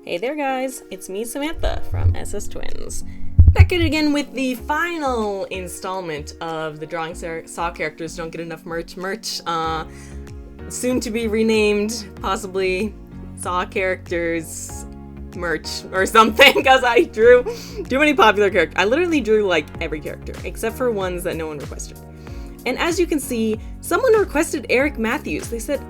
Hey there guys, it's me Samantha from SStwins. Back at it again with the final installment of the Drawing Saw Characters Don't Get Enough Merch soon to be renamed, possibly Saw Characters Merch or something, because I drew too many popular characters. I literally drew like every character, except for ones that no one requested. And as you can see, someone requested Eric Matthews. They said,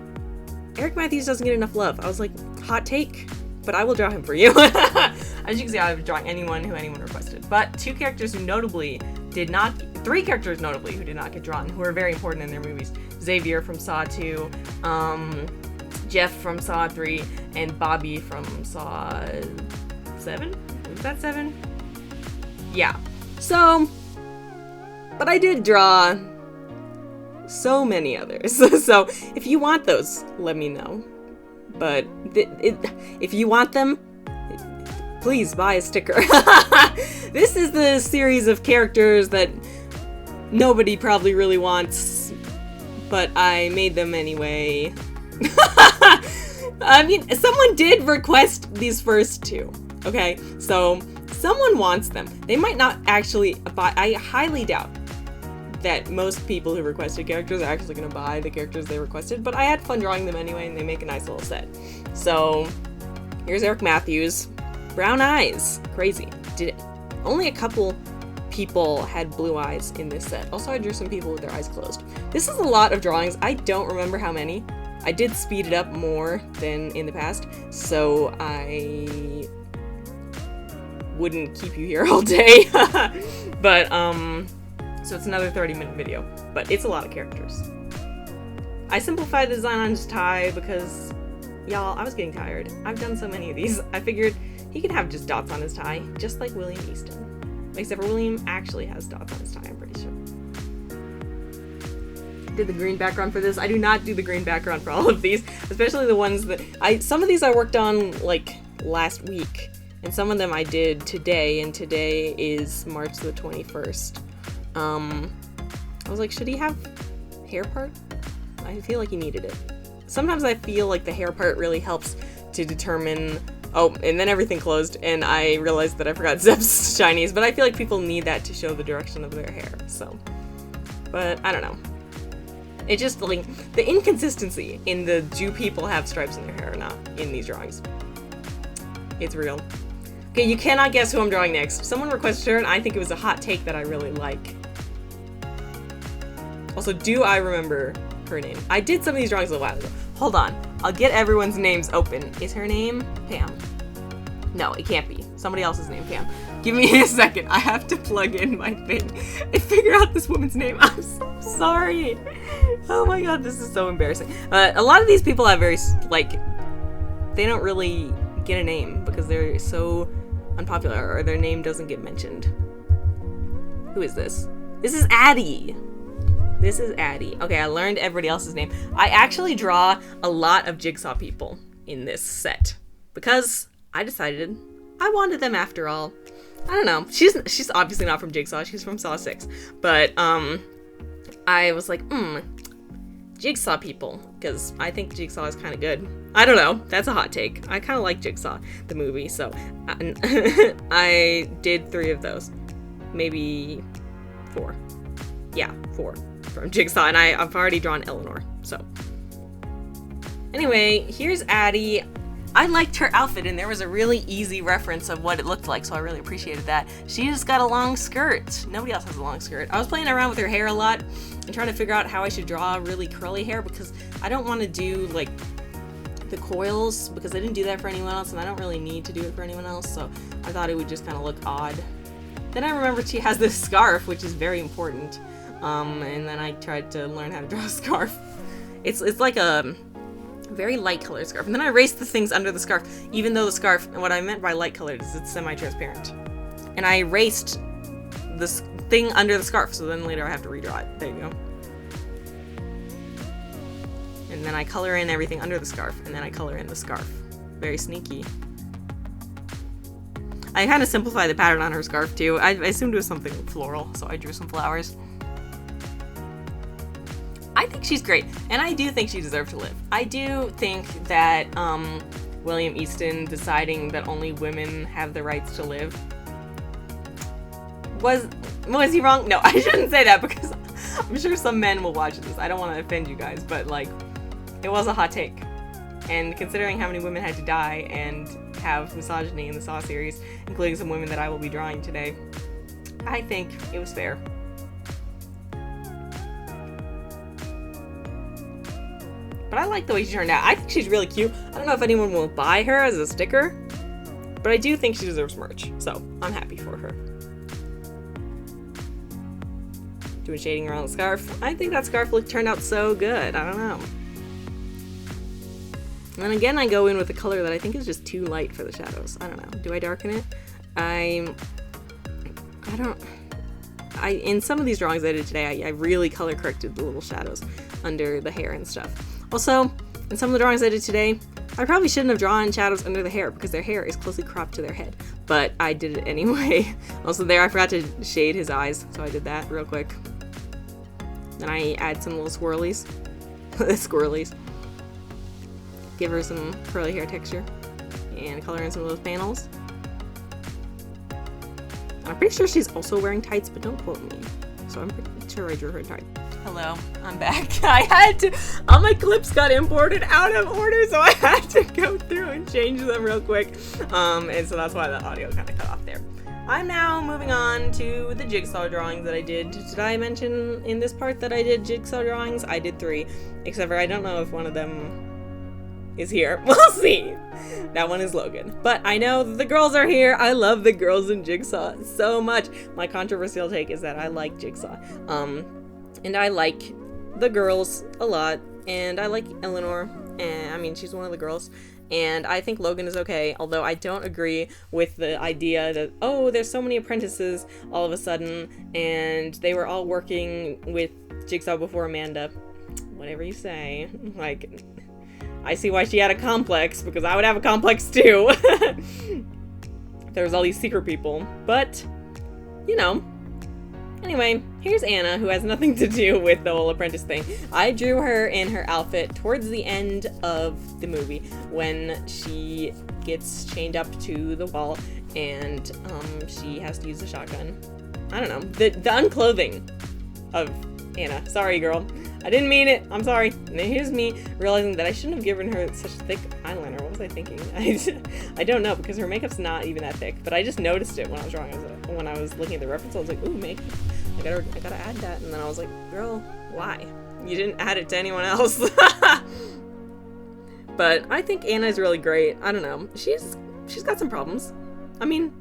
Eric Matthews doesn't get enough love. I was like, hot take, but I will draw him for you. As you can see, I was drawing anyone who anyone requested. But three characters notably who did not get drawn, who are very important in their movies. Xavier from Saw 2, Jeff from Saw 3, and Bobby from Saw 7? Was that 7? Yeah. So, but I did draw so many others. So if you want those, let me know. But if you want them, please buy a sticker. This is the series of characters that nobody probably really wants, but I made them anyway. I mean, someone did request these first two, okay? So someone wants them. They might not actually buy. I highly doubt that most people who requested characters are actually going to buy the characters they requested, but I had fun drawing them anyway, and they make a nice little set. So, here's Eric Matthews. Brown eyes. Crazy. Only a couple people had blue eyes in this set. Also, I drew some people with their eyes closed. This is a lot of drawings. I don't remember how many. I did speed it up more than in the past, so I wouldn't keep you here all day. But, so it's another 30-minute video, but it's a lot of characters. I simplified the design on his tie because, y'all, I was getting tired. I've done so many of these. I figured he could have just dots on his tie, just like William Easton. Except for William actually has dots on his tie, I'm pretty sure. Did the green background for this. I do not do the green background for all of these, especially the ones that some of these I worked on like last week, and some of them I did today, and today is March the 21st. I was like, should he have hair part? I feel like he needed it. Sometimes I feel like the hair part really helps to determine, oh, and then everything closed, and I realized that I forgot Zep's shinies, but I feel like people need that to show the direction of their hair, so. But, I don't know. It just, like, the inconsistency in the do people have stripes in their hair or not in these drawings. It's real. Okay, you cannot guess who I'm drawing next. Someone requested her, and I think it was a hot take that I really like. Also, do I remember her name? I did some of these drawings a while ago. Hold on. I'll get everyone's names open. Is her name Pam? No, it can't be. Somebody else's name, Pam. Give me a second. I have to plug in my thing and figure out this woman's name. I'm so sorry. Oh my god, this is so embarrassing. A lot of these people have very, like, they don't really get a name because they're so unpopular or their name doesn't get mentioned. Who is this? This is Addie. This is Addie. Okay, I learned everybody else's name. I actually draw a lot of Jigsaw people in this set because I decided I wanted them after all. I don't know. She's obviously not from Jigsaw. She's from Saw 6. But I was like, Jigsaw people, because I think Jigsaw is kind of good. I don't know. That's a hot take. I kind of like Jigsaw, the movie, so I did 3 of those. Maybe 4. Yeah, 4 from Jigsaw, and I've already drawn Eleanor, so. Anyway, here's Addie. I liked her outfit, and there was a really easy reference of what it looked like, so I really appreciated that. She just got a long skirt. Nobody else has a long skirt. I was playing around with her hair a lot and trying to figure out how I should draw really curly hair because I don't want to do, like, the coils because I didn't do that for anyone else, and I don't really need to do it for anyone else, so I thought it would just kind of look odd. Then I remembered she has this scarf, which is very important, and then I tried to learn how to draw a scarf. It's like a very light colored scarf, and then I erased the things under the scarf, even though the scarf, what I meant by light colored is it's semi-transparent. And I erased this thing under the scarf, so then later I have to redraw it. There you go. And then I color in everything under the scarf, and then I color in the scarf. Very sneaky. I kind of simplified the pattern on her scarf too. I assumed it was something floral, so I drew some flowers. I think she's great, and I do think she deserves to live. I do think that William Easton deciding that only women have the rights to live. Was he wrong? No, I shouldn't say that because I'm sure some men will watch this. I don't want to offend you guys, but like, it was a hot take. And considering how many women had to die and have misogyny in the Saw series, including some women that I will be drawing today, I think it was fair. But I like the way she turned out. I think she's really cute. I don't know if anyone will buy her as a sticker, but I do think she deserves merch, so I'm happy for her. Doing shading around the scarf. I think that scarf look turned out so good. I don't know. And then again, I go in with a color that I think is just too light for the shadows. I don't know. Do I darken it? In some of these drawings I did today, I really color corrected the little shadows under the hair and stuff. Also, in some of the drawings I did today, I probably shouldn't have drawn shadows under the hair because their hair is closely cropped to their head, but I did it anyway. Also there, I forgot to shade his eyes, so I did that real quick. Then I add some little swirlies. Squirrelies. Give her some curly hair texture and color in some of those panels. I'm pretty sure she's also wearing tights, but don't quote me. So I'm pretty sure I drew her in tights. Hello, I'm back. I had to, all my clips got imported out of order, so I had to go through and change them real quick. And so that's why the audio kind of cut off there. I'm now moving on to the jigsaw drawings that I did. Did I mention in this part that I did jigsaw drawings? I did 3, except for I don't know if one of them is here. We'll see. That one is Logan. But I know the girls are here. I love the girls in Jigsaw so much. My controversial take is that I like Jigsaw. And I like the girls a lot. And I like Eleanor. And I mean, she's one of the girls. And I think Logan is okay, although I don't agree with the idea that, oh, there's so many apprentices all of a sudden, and they were all working with Jigsaw before Amanda. Whatever you say. Like, I see why she had a complex, because I would have a complex too. There's all these secret people, but, you know. Anyway, here's Anna, who has nothing to do with the whole apprentice thing. I drew her in her outfit towards the end of the movie, when she gets chained up to the wall, and she has to use a shotgun. I don't know, the unclothing of Anna. Sorry, girl. I didn't mean it. I'm sorry. And then here's me realizing that I shouldn't have given her such thick eyeliner. What was I thinking? I don't know, because her makeup's not even that thick. But I just noticed it when I was drawing. When I was looking at the reference, I was like, ooh, makeup. I gotta add that. And then I was like, girl, why? You didn't add it to anyone else. But I think Anna's really great. I don't know. She's got some problems. I mean,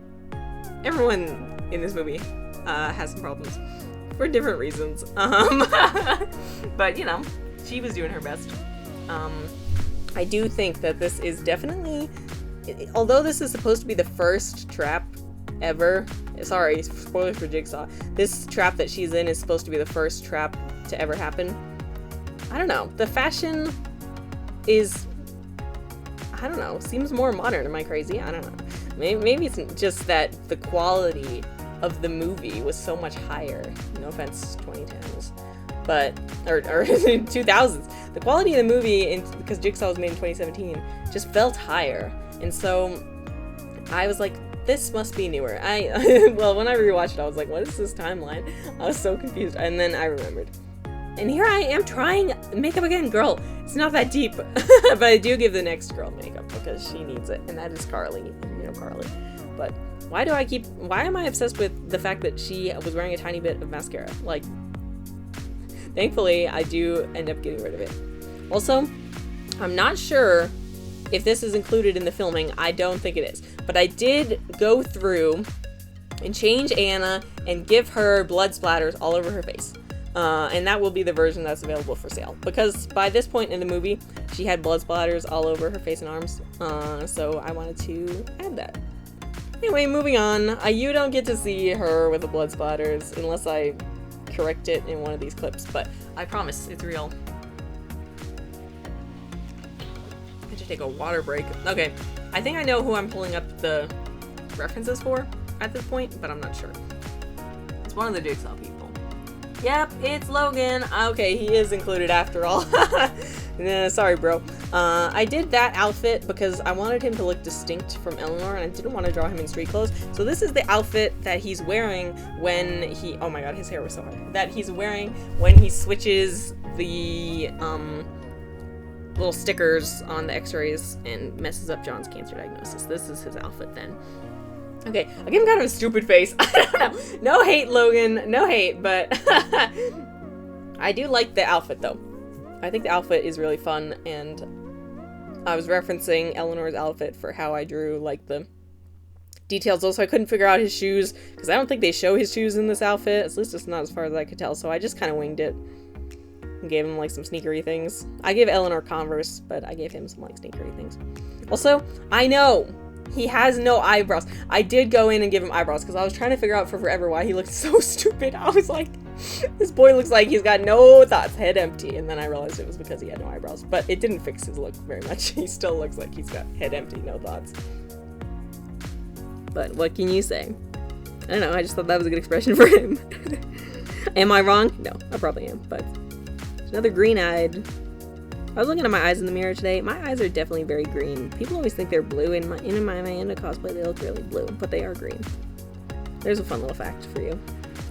everyone in this movie has some problems. For different reasons. But, you know, she was doing her best. I do think that this is definitely, although this is supposed to be the first trap ever, sorry, spoilers for Jigsaw, this trap that she's in is supposed to be the first trap to ever happen. I don't know. The fashion is, I don't know, seems more modern. Am I crazy? I don't know. Maybe it's just that the quality of the movie was so much higher. No offense, 2010s, but or 2000s. The quality of the movie, because Jigsaw was made in 2017, just felt higher, and so I was like, this must be newer. Well, when I rewatched it, I was like, what is this timeline? I was so confused, and then I remembered. And here I am trying makeup again, girl. It's not that deep, but I do give the next girl makeup because she needs it, and that is Carly. You know Carly, but. Why am I obsessed with the fact that she was wearing a tiny bit of mascara? Like, thankfully, I do end up getting rid of it. Also, I'm not sure if this is included in the filming. I don't think it is. But I did go through and change Anna and give her blood splatters all over her face. And that will be the version that's available for sale. Because by this point in the movie, she had blood splatters all over her face and arms. So I wanted to add that. Anyway, moving on. You don't get to see her with the blood splatters unless I correct it in one of these clips, but I promise it's real. I should take a water break. Okay, I think I know who I'm pulling up the references for at this point, but I'm not sure. It's one of the Jigsaw people. Yep, it's Logan. Okay, he is included after all. Sorry, bro. I did that outfit because I wanted him to look distinct from Eleanor, and I didn't want to draw him in street clothes. So this is the outfit that he's wearing when he... Oh my god, his hair was so hard. That he's wearing when he switches the little stickers on the x-rays and messes up John's cancer diagnosis. This is his outfit then. Okay, I gave him kind of a stupid face. I don't know. No hate, Logan. No hate, but I do like the outfit, though. I think the outfit is really fun, and I was referencing Eleanor's outfit for how I drew, like, the details. Also, I couldn't figure out his shoes, because I don't think they show his shoes in this outfit. At least it's not as far as I could tell, so I just kind of winged it. And gave him, like, some sneakery things. I gave Eleanor Converse, but I gave him some, like, sneakery things. Also, I know he has no eyebrows. I did go in and give him eyebrows, because I was trying to figure out for forever why he looked so stupid. I was like, this boy looks like he's got no thoughts, head empty. And then I realized it was because he had no eyebrows. But it didn't fix his look very much. He still looks like he's got head empty, no thoughts. But what can you say? I don't know, I just thought that was a good expression for him. Am I wrong? No, I probably am, but another green-eyed. I was looking at my eyes in the mirror today. My eyes are definitely very green. People always think they're blue. In my Amanda cosplay, they look really blue, but they are green. There's a fun little fact for you.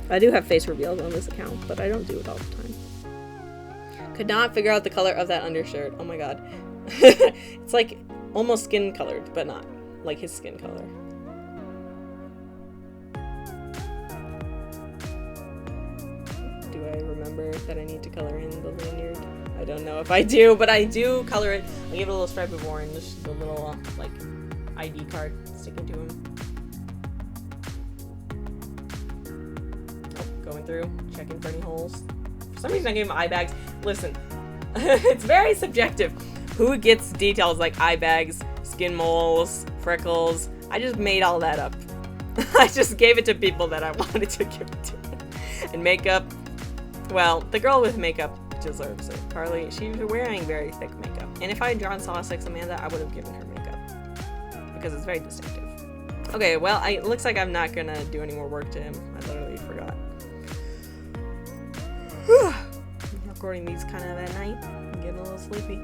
I do have face reveals on this account, but I don't do it all the time. Could not figure out the color of that undershirt. Oh my god. It's like almost skin colored, but not. Like his skin color. Do I remember that I need to color in the lanyard? I don't know if I do, but I do color it. I'll give it a little stripe of orange, the little, like, ID card sticking to him. Oh, going through, checking for any holes. For some reason I gave him eye bags. Listen, it's very subjective. Who gets details like eye bags, skin moles, freckles? I just made all that up. I just gave it to people that I wanted to give it to. And makeup, well, the girl with makeup deserves it. Carly, she's wearing very thick makeup. And if I had drawn Saw 6 Amanda, I would have given her makeup. Because it's very distinctive. Okay, well, it looks like I'm not gonna do any more work to him. I literally forgot. I'm recording these kind of at night. I'm getting a little sleepy.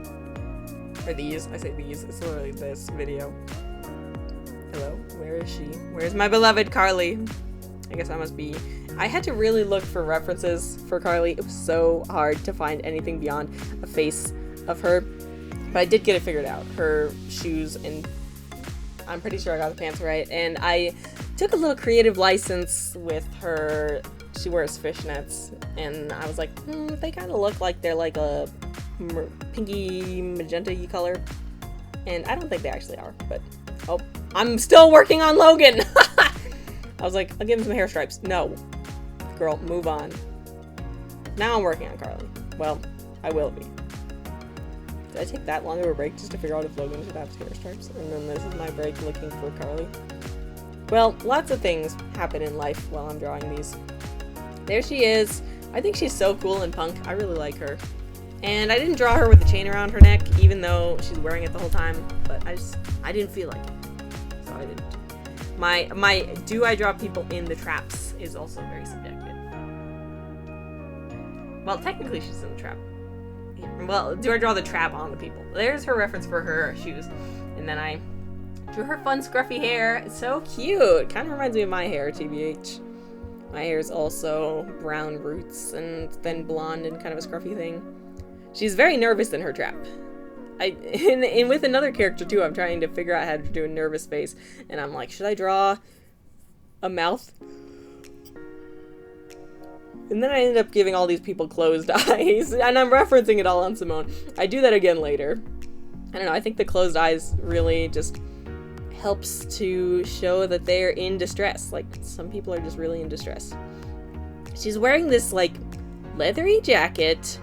Or these. I say these. It's literally this video. Hello? Where is she? Where's my beloved Carly? I guess I must be... I had to really look for references for Carly. It was so hard to find anything beyond a face of her. But I did get it figured out. Her shoes, and I'm pretty sure I got the pants right. And I took a little creative license with her. She wears fishnets. And I was like, they kind of look like they're like a pinky magenta-y color. And I don't think they actually are. But, oh, I'm still working on Logan! I was like, I'll give him some hair stripes. No. Girl, move on. Now I'm working on Carly. Well, I will be. Did I take that long of a break just to figure out if Logan should have hair stripes? And then this is my break looking for Carly. Well, lots of things happen in life while I'm drawing these. There she is. I think she's so cool and punk. I really like her. And I didn't draw her with the chain around her neck, even though she's wearing it the whole time. But I didn't feel like it. So I didn't. My do I draw people in the traps is also very subjective. Well, technically she's in the trap. Well, do I draw the trap on the people? There's her reference for her shoes. And then I drew her fun scruffy hair. It's so cute. Kind of reminds me of my hair, TBH. My hair is also brown roots and then blonde and kind of a scruffy thing. She's very nervous in her trap. And with another character too, I'm trying to figure out how to do a nervous face, and I'm like, should I draw a mouth? And then I ended up giving all these people closed eyes, and I'm referencing it all on Simone. I do that again later. I don't know, I think the closed eyes really just helps to show that they're in distress. Like, some people are just really in distress. She's wearing this, like, leathery jacket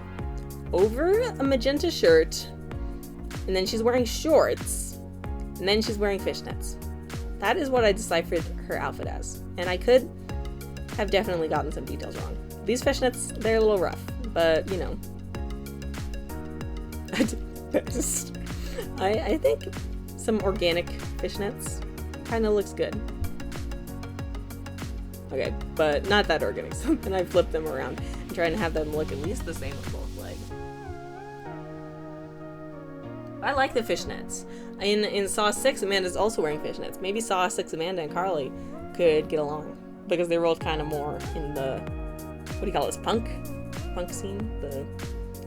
over a magenta shirt, and then she's wearing shorts, and then she's wearing fishnets. That is what I deciphered her outfit as. And I could have definitely gotten some details wrong. These fishnets, they're a little rough, but, you know. I think some organic fishnets kind of looks good. Okay, but not that organic, so then I flipped them around and trying to have them look at least the same with both legs. I like the fishnets. In Saw 6, Amanda's also wearing fishnets. Maybe Saw 6 Amanda and Carly could get along because they were both kind of more in the, what do you call this, punk scene? The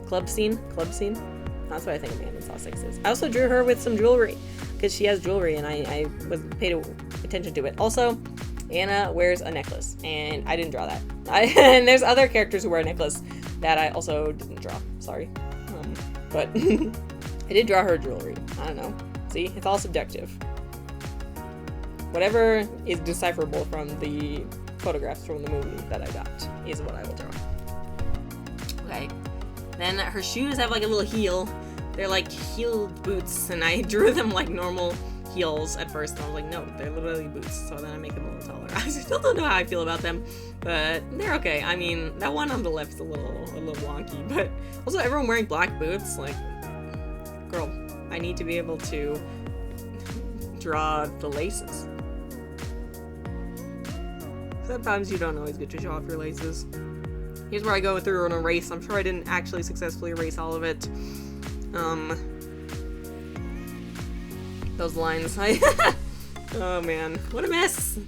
club scene? That's what I think Amanda in Saw 6 is. I also drew her with some jewelry because she has jewelry and I was paid attention to it. Also, Anna wears a necklace and I didn't draw that. And there's other characters who wear a necklace that I also didn't draw. Sorry. But I did draw her jewelry. I don't know. See, it's all subjective. Whatever is decipherable from the photographs from the movie that I got is what I will draw. Okay. Then her shoes have like a little heel. They're like heeled boots, and I drew them like normal heels at first, and I was like, no, they're literally boots. So then I make them a little taller. I still don't know how I feel about them, but they're okay. I mean, that one on the left is a little wonky, but also everyone wearing black boots, like, girl, I need to be able to draw the laces. Sometimes you don't always get to show off your laces. Here's where I go through an erase. I'm sure I didn't actually successfully erase all of it. Those lines. Oh man, what a mess.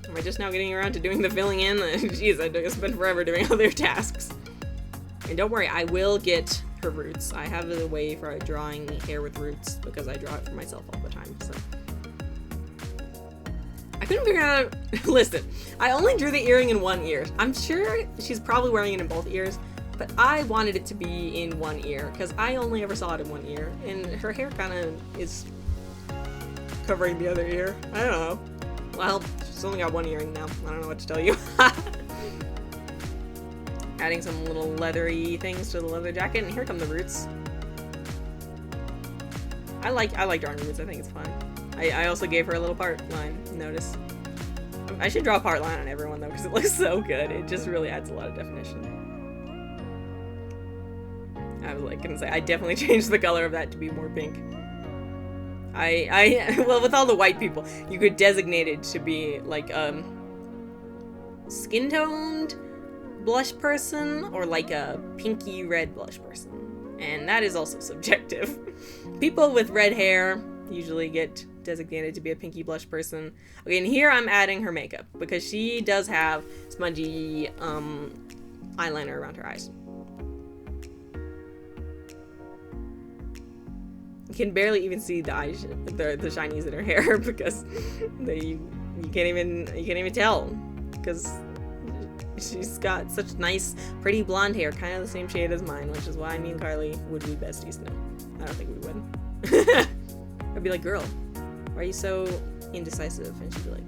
Am I just now getting around to doing the filling in? Jeez, I spent forever doing other tasks. And don't worry, I will get her roots. I have a way for drawing hair with roots because I draw it for myself all the time, so. I couldn't figure out, listen, I only drew the earring in one ear. I'm sure she's probably wearing it in both ears, but I wanted it to be in one ear because I only ever saw it in one ear, and her hair kind of is covering the other ear. I don't know. Well, she's only got one earring now. I don't know what to tell you. Adding some little leathery things to the leather jacket, and here come the roots. I like drawing roots. I think it's fun. I also gave her a little part line, notice. I should draw a part line on everyone though, because it looks so good. It just really adds a lot of definition. I was like gonna say, I definitely changed the color of that to be more pink. Well, with all the white people, you could designate it to be like, skin-toned blush person, or like a pinky red blush person. And that is also subjective. People with red hair usually get designated to be a pinky blush person. Okay, and here I'm adding her makeup because she does have smudgy eyeliner around her eyes. You can barely even see the eyes, the shinies in her hair because you can't even tell because she's got such nice, pretty blonde hair, kind of the same shade as mine, which is why me and Carly would be besties. No, I don't think we would. I'd be like, girl, why are you so indecisive? And she'd be like,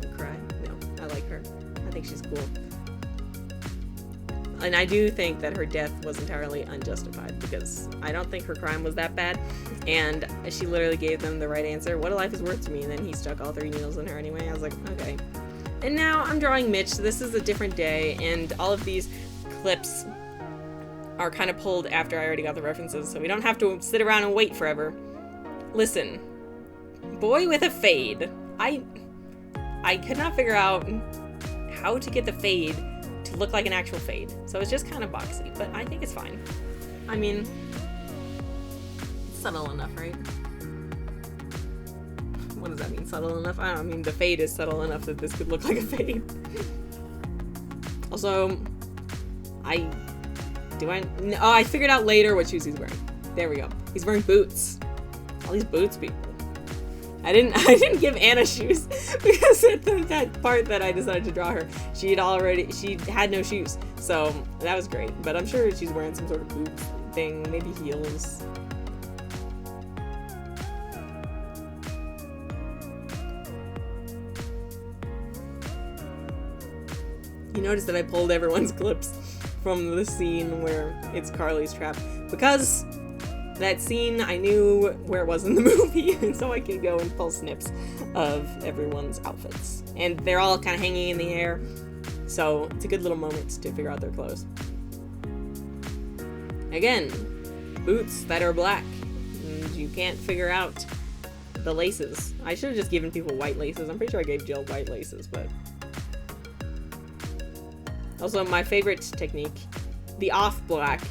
I'd cry. No, I like her. I think she's cool. And I do think that her death was entirely unjustified because I don't think her crime was that bad. And she literally gave them the right answer. What a life is worth to me. And then he stuck all 3 needles in her anyway. I was like, okay. And now I'm drawing Mitch. This is a different day. And all of these clips are kind of pulled after I already got the references. So we don't have to sit around and wait forever. Listen, boy with a fade. I could not figure out how to get the fade to look like an actual fade. So it's just kind of boxy, but I think it's fine. I mean, it's subtle enough, right? What does that mean, subtle enough? I don't mean the fade is subtle enough that this could look like a fade. Also, I figured out later what shoes he's wearing. There we go. He's wearing boots. All these boots, people. I didn't give Anna shoes because at that part that I decided to draw her, she had no shoes. So that was great. But I'm sure she's wearing some sort of boot thing, maybe heels. You notice that I pulled everyone's clips from the scene where it's Carly's trap because that scene, I knew where it was in the movie, and so I could go and pull snips of everyone's outfits. And they're all kind of hanging in the air, so it's a good little moment to figure out their clothes. Again, boots that are black, and you can't figure out the laces. I should have just given people white laces. I'm pretty sure I gave Jill white laces, but Also, my favorite technique, the off black.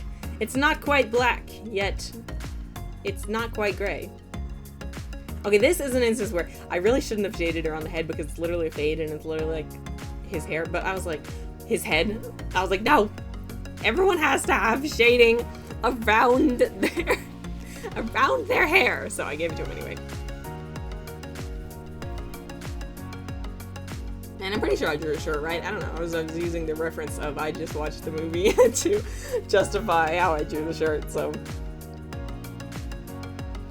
It's not quite black, yet it's not quite gray. Okay, this is an instance where I really shouldn't have shaded her on the head because it's literally a fade and it's literally like his hair, but I was like, his head, I was like, no, everyone has to have shading around their hair, so I gave it to him anyway. And I'm pretty sure I drew a shirt, right? I don't know. I was using the reference of I just watched the movie to justify how I drew the shirt, so.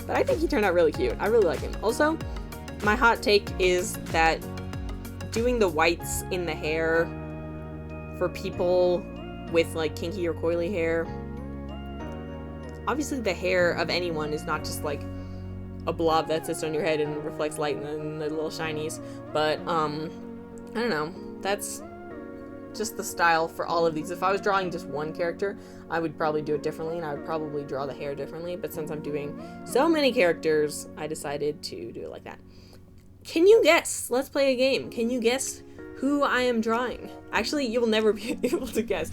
But I think he turned out really cute. I really like him. Also, my hot take is that doing the whites in the hair for people with like kinky or coily hair, obviously the hair of anyone is not just like a blob that sits on your head and reflects light and the little shinies, but I don't know, that's just the style for all of these. If I was drawing just one character, I would probably do it differently, and I would probably draw the hair differently, but since I'm doing so many characters, I decided to do it like that. Can you guess? Let's play a game. Can you guess who I am drawing? Actually, you will never be able to guess.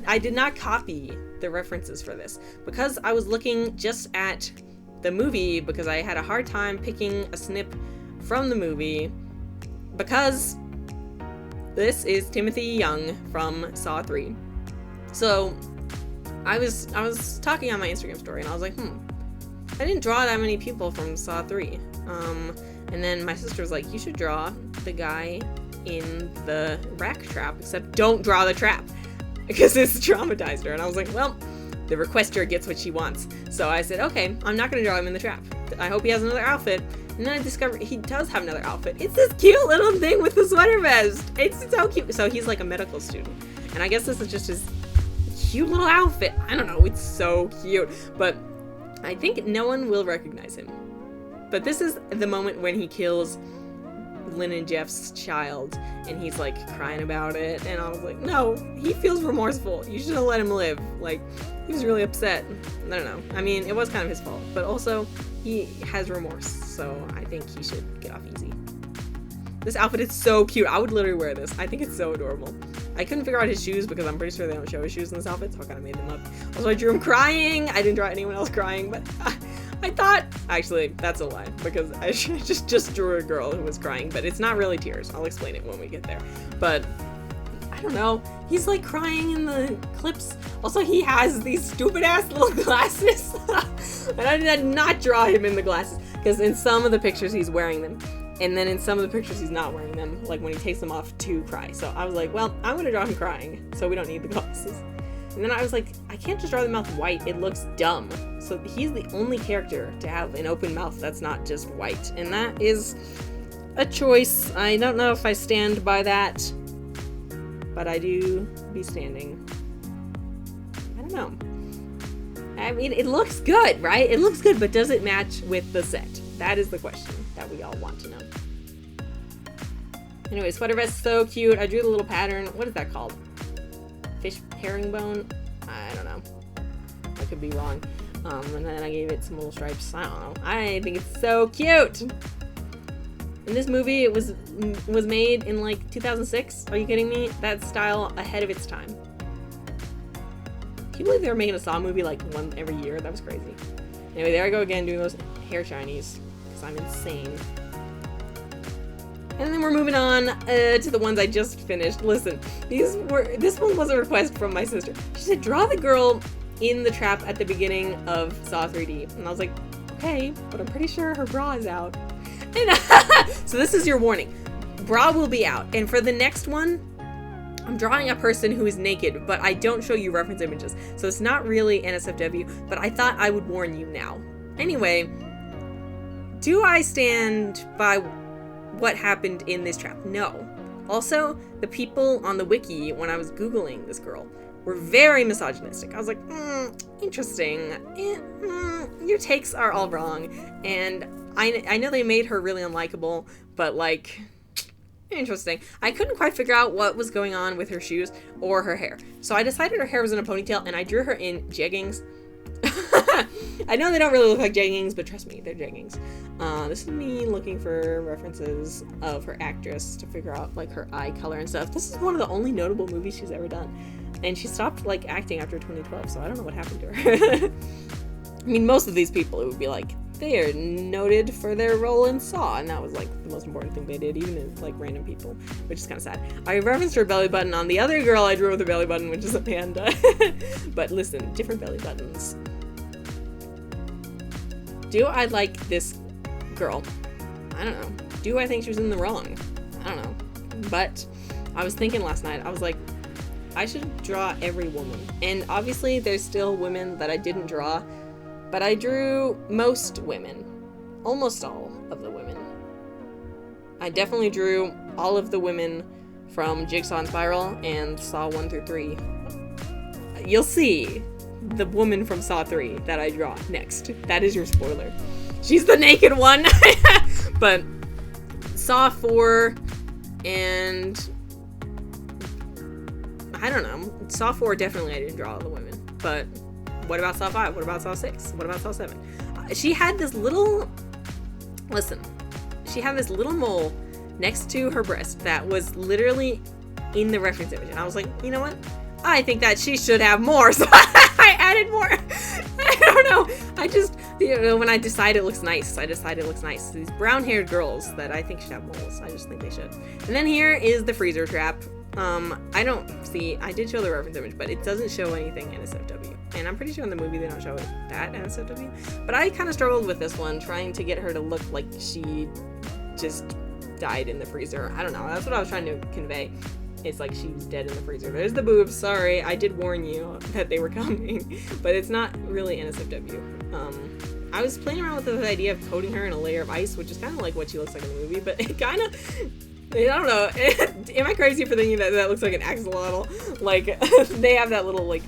I did not copy the references for this, because I was looking just at the movie, because I had a hard time picking a snip from the movie, because this is Timothy Young from Saw 3. So I was talking on my Instagram story and I was like, I didn't draw that many people from Saw 3. And then my sister was like, you should draw the guy in the rack trap, except don't draw the trap because it's traumatized her. And I was like, well, the requester gets what she wants. So I said, okay, I'm not gonna draw him in the trap. I hope he has another outfit. And then I discovered he does have another outfit. It's this cute little thing with the sweater vest. It's so cute. So he's like a medical student. And I guess this is just his cute little outfit. I don't know. It's so cute. But I think no one will recognize him. But this is the moment when he kills Lynn and Jeff's child. And he's like crying about it. And I was like, no, he feels remorseful. You should have let him live. Like, he was really upset. I don't know. I mean, it was kind of his fault. But also, he has remorse, so I think he should get off easy. This outfit is so cute. I would literally wear this. I think it's so adorable. I couldn't figure out his shoes because I'm pretty sure they don't show his shoes in this outfit, so I kind of made them up. Also, I drew him crying. I didn't draw anyone else crying, but I thought... Actually, that's a lie, because I just drew a girl who was crying, but it's not really tears. I'll explain it when we get there. But... I don't know. He's like crying in the clips. Also, he has these stupid ass little glasses. And I did not draw him in the glasses because in some of the pictures he's wearing them. And then in some of the pictures he's not wearing them, like when he takes them off to cry. So I was like, well, I'm going to draw him crying so we don't need the glasses. And then I was like, I can't just draw the mouth white. It looks dumb. So he's the only character to have an open mouth that's not just white. And that is a choice. I don't know if I stand by that. But I do be standing. I don't know. I mean, it looks good, right? It looks good, but does it match with the set? That is the question that we all want to know. Anyway, sweater vest, so cute. I drew the little pattern. What is that called? Fish herringbone? I don't know. I could be wrong. And then I gave it some little stripes. I don't know. I think it's so cute. In this movie, it was made in like 2006. Are you kidding me? That style ahead of its time. Can you believe they were making a Saw movie like one every year? That was crazy. Anyway, there I go again doing those hair shinies because I'm insane. And then we're moving on to the ones I just finished. Listen, this one was a request from my sister. She said, draw the girl in the trap at the beginning of Saw 3D. And I was like, okay, but I'm pretty sure her bra is out. And so this is your warning. Bra will be out. And for the next one, I'm drawing a person who is naked, but I don't show you reference images. So it's not really NSFW, but I thought I would warn you now. Anyway, do I stand by what happened in this trap? No. Also, the people on the wiki, when I was Googling this girl, were very misogynistic. I was like, interesting. Your takes are all wrong. And I know they made her really unlikable, but like, interesting. I couldn't quite figure out what was going on with her shoes or her hair. So I decided her hair was in a ponytail and I drew her in jeggings. I know they don't really look like jeggings, but trust me, they're jeggings. This is me looking for references of her actress to figure out like her eye color and stuff. This is one of the only notable movies she's ever done, and she stopped like acting after 2012, so I don't know what happened to her. I mean, most of these people, it would be like, they are noted for their role in Saw, and that was like the most important thing they did, even if like random people, which is kind of sad. I referenced her belly button on the other girl I drew with a belly button, which is a panda. But listen, different belly buttons. Do I like this girl? I don't know. Do I think she was in the wrong? I don't know. But I was thinking last night, I was like, I should draw every woman. And obviously there's still women that I didn't draw, but I drew most women. Almost all of the women. I definitely drew all of the women from Jigsaw and Spiral and Saw 1 through 3. You'll see the woman from Saw 3 that I draw next. That is your spoiler. She's the naked one. But Saw 4 and I don't know. Saw 4 definitely I didn't draw all the women. But what about Saw 5? What about Saw 6? What about Saw 7? She had this little... Listen. She had this little mole next to her breast that was literally in the reference image. And I was like, you know what? I think that she should have more. So I added more. I don't know. I just, you know, when I decide it looks nice, I decide it looks nice. These brown-haired girls that I think should have moles. I just think they should. And then here is the freezer trap. I don't see, I did show the reference image, but it doesn't show anything NSFW. And I'm pretty sure in the movie they don't show it that NSFW. But I kind of struggled with this one, trying to get her to look like she just died in the freezer. I don't know. That's what I was trying to convey. It's like she was dead in the freezer. There's the boobs. Sorry, I did warn you that they were coming. But it's not really NSFW. I was playing around with the idea of coating her in a layer of ice, which is kind of like what she looks like in the movie, but it kind of... I don't know. Am I crazy for thinking that that looks like an axolotl? Like, they have that little, like,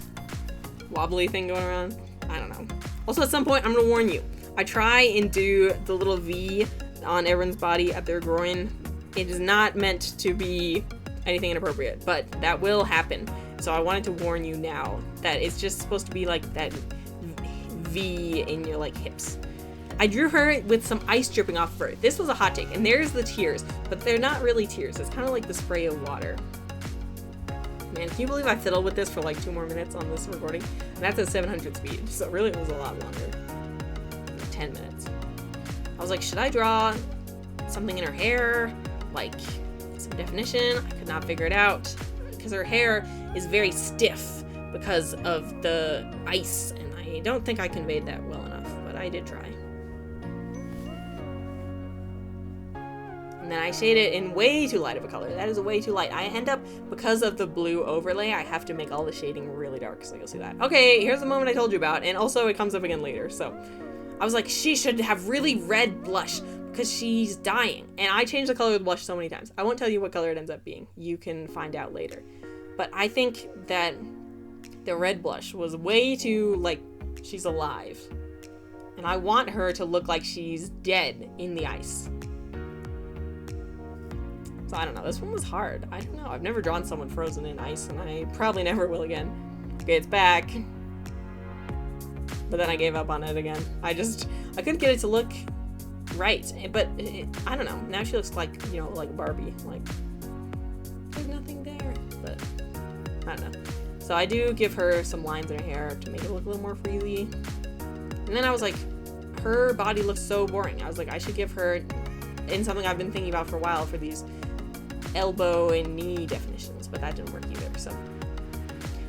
wobbly thing going around. I don't know. Also, at some point, I'm gonna warn you. I try and do the little V on everyone's body at their groin. It is not meant to be anything inappropriate, but that will happen. So I wanted to warn you now that it's just supposed to be like that V in your, like, hips. I drew her with some ice dripping off of her. This was a hot take, and there's the tears, but they're not really tears. It's kind of like the spray of water. Man, can you believe I fiddled with this for like 2 more minutes on this recording? And that's at 700 speed, so really it was a lot longer. 10 minutes. I was like, should I draw something in her hair? Like, some definition? I could not figure it out, because her hair is very stiff because of the ice, and I don't think I conveyed that well enough, but I did try. And then I shade it in way too light of a color. That is way too light. I end up, because of the blue overlay, I have to make all the shading really dark, so you'll see that. Okay, here's the moment I told you about, and also it comes up again later, so. I was like, she should have really red blush, because she's dying. And I changed the color of the blush so many times. I won't tell you what color it ends up being. You can find out later. But I think that the red blush was way too, like, she's alive. And I want her to look like she's dead in the ice. So I don't know, this one was hard. I don't know, I've never drawn someone frozen in ice, and I probably never will again. Okay, it's back. But then I gave up on it again. I couldn't get it to look right. But I don't know, now she looks like, you know, like Barbie. Like, there's nothing there. But I don't know. So I do give her some lines in her hair to make it look a little more freely. And then I was like, her body looks so boring. I was like, I should give her, in something I've been thinking about for a while, for these elbow and knee definitions, but that didn't work either. So,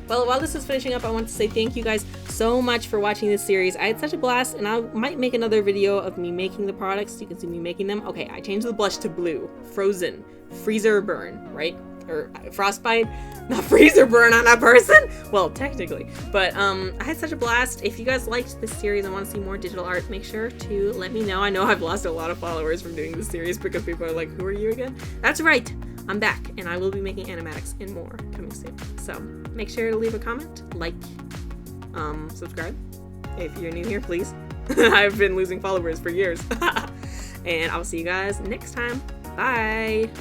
well, while this is finishing up, I want to say thank you guys so much for watching this series. I had such a blast, and I might make another video of me making the products so you can see me making them. Okay, I changed the blush to blue. Frozen. Freezer burn, right? Or frostbite. Not freezer burn on a person? Well, technically. But I had such a blast. If you guys liked this series and want to see more digital art, make sure to let me know. I know I've lost a lot of followers from doing this series because people are like, who are you again? That's right. I'm back, and I will be making animatics and more coming soon. So make sure to leave a comment, like, subscribe. If you're new here, please. I've been losing followers for years. And I'll see you guys next time. Bye.